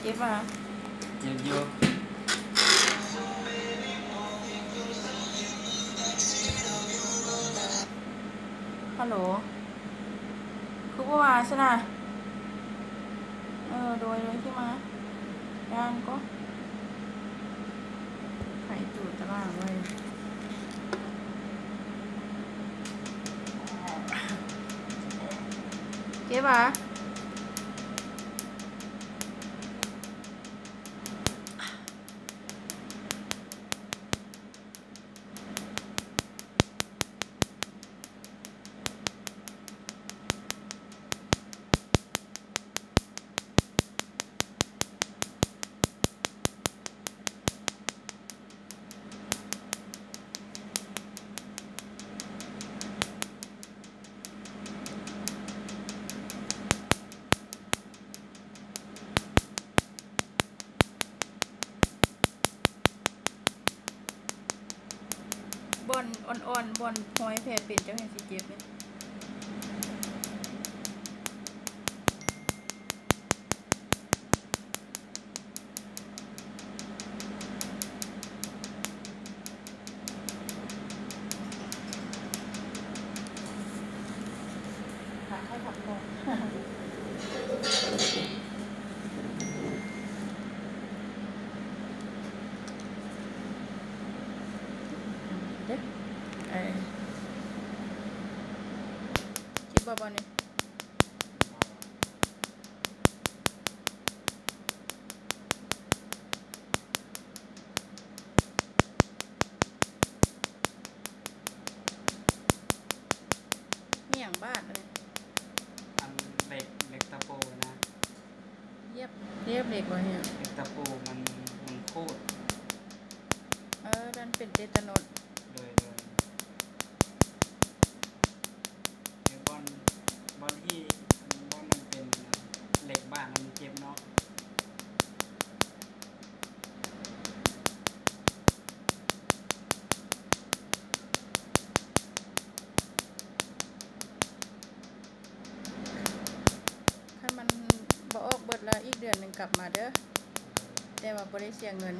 จ็บป่ะเจ็บอยู่ฮัลโหลคือว่าใช่ไหมโดยที่มาย่างก็ไข่ตูดตะล่างไว้เจ็บป่ะบอลอ่อนๆบอลพอยแผลเป็นเจ้าแห่งสีเจ็บเนี่ยผักให้ผักพอเด็กคิดบ่บอลนี่เมี่ยงบ้านเลยอันเหล็กตะปูนะเรียบเหล็กวะเนี่ยเหล็กตะปูมันโคตรดันเป็นเจตนดเลยเดี๋ยวบอลที่บอลมันเป็นเหล็กบ้านมันเจ็บเนาะถ้ามันบ่ออกเบิดแล้วอีกเดือนหนึ่งกลับมาเด้อแต่ว่าบ่ได้เสียเงิน